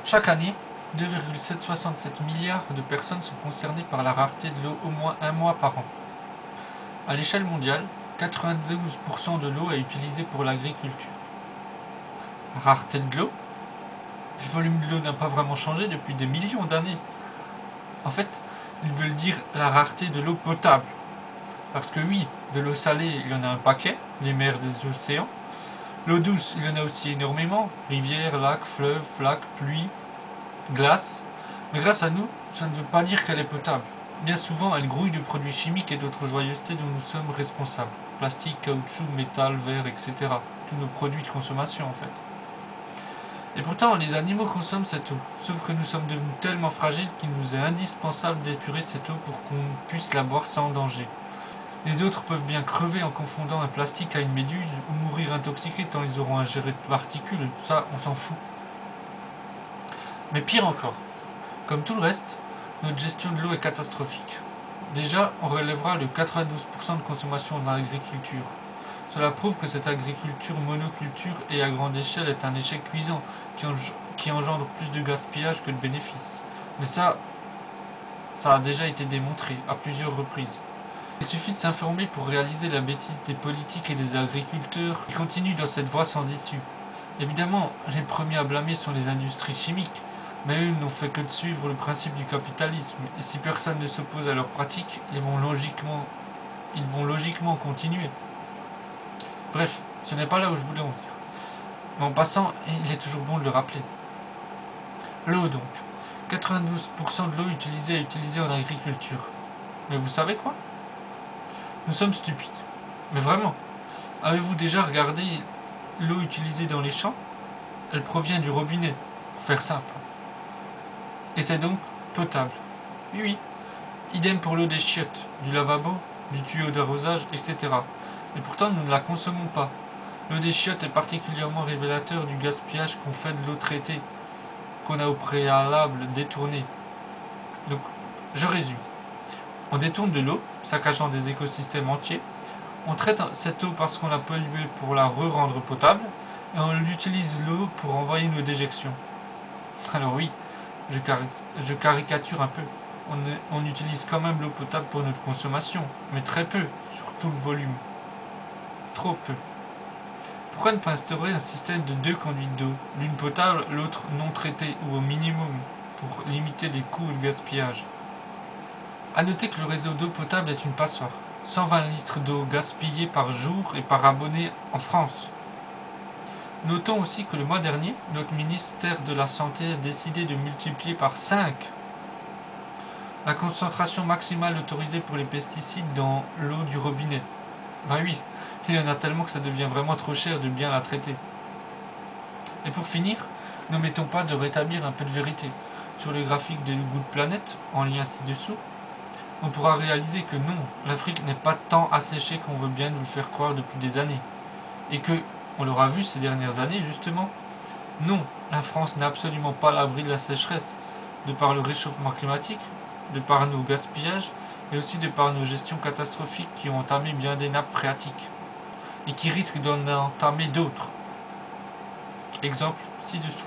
Chaque année, 2,767 milliards de personnes sont concernées par la rareté de l'eau au moins un mois par an. À l'échelle mondiale, 92% de l'eau est utilisée pour l'agriculture. La rareté de l'eau? Le volume de l'eau n'a pas vraiment changé depuis des millions d'années. En fait, ils veulent dire la rareté de l'eau potable. Parce que oui, de l'eau salée, il y en a un paquet, les mers et les océans. L'eau douce, il y en a aussi énormément, rivières, lacs, fleuves, flaques, pluie, glace. Mais grâce à nous, ça ne veut pas dire qu'elle est potable. Bien souvent, elle grouille de produits chimiques et d'autres joyeusetés dont nous sommes responsables. Plastique, caoutchouc, métal, verre, etc. Tous nos produits de consommation en fait. Et pourtant, les animaux consomment cette eau. Sauf que nous sommes devenus tellement fragiles qu'il nous est indispensable d'épurer cette eau pour qu'on puisse la boire sans danger. Les autres peuvent bien crever en confondant un plastique à une méduse ou mourir intoxiqués tant ils auront ingéré de particules, ça on s'en fout. Mais pire encore, comme tout le reste, notre gestion de l'eau est catastrophique. Déjà, on relèvera le 92% de consommation dans l'agriculture. Cela prouve que cette agriculture monoculture et à grande échelle est un échec cuisant qui engendre plus de gaspillage que de bénéfices. Mais ça a déjà été démontré à plusieurs reprises. Il suffit de s'informer pour réaliser la bêtise des politiques et des agriculteurs qui continuent dans cette voie sans issue. Évidemment, les premiers à blâmer sont les industries chimiques, mais eux n'ont fait que de suivre le principe du capitalisme, et si personne ne s'oppose à leurs pratiques, ils vont logiquement continuer. Bref, ce n'est pas là où je voulais en venir. Mais en passant, il est toujours bon de le rappeler. L'eau donc. 92% de l'eau utilisée est utilisée en agriculture. Mais vous savez quoi? Nous sommes stupides. Mais vraiment. Avez-vous déjà regardé l'eau utilisée dans les champs? Elle provient du robinet, pour faire simple. Et c'est donc potable. Oui, oui. Idem pour l'eau des chiottes, du lavabo, du tuyau d'arrosage, etc. Et pourtant, nous ne la consommons pas. L'eau des chiottes est particulièrement révélateur du gaspillage qu'on fait de l'eau traitée, qu'on a au préalable détournée. Donc, je résume. On détourne de l'eau, saccageant des écosystèmes entiers. On traite cette eau parce qu'on l'a polluée pour la re-rendre potable, et on utilise l'eau pour envoyer nos déjections. Alors oui, je caricature un peu. On utilise quand même l'eau potable pour notre consommation, mais très peu, sur tout le volume. Trop peu. Pourquoi ne pas instaurer un système de 2 conduites d'eau, l'une potable, l'autre non traitée, ou au minimum, pour limiter les coûts et le gaspillage? A noter que le réseau d'eau potable est une passoire. 120 litres d'eau gaspillée par jour et par abonné en France. Notons aussi que le mois dernier, notre ministère de la Santé a décidé de multiplier par 5 la concentration maximale autorisée pour les pesticides dans l'eau du robinet. Bah oui, il y en a tellement que ça devient vraiment trop cher de bien la traiter. Et pour finir, n'omettons pas de rétablir un peu de vérité. Sur le graphique de Good Planet, en lien ci-dessous, on pourra réaliser que non, l'Afrique n'est pas tant asséchée qu'on veut bien nous le faire croire depuis des années. Et que, on l'aura vu ces dernières années justement, non, la France n'est absolument pas à l'abri de la sécheresse, de par le réchauffement climatique, de par nos gaspillages, et aussi de par nos gestions catastrophiques qui ont entamé bien des nappes phréatiques, et qui risquent d'en entamer d'autres. Exemple ci-dessous.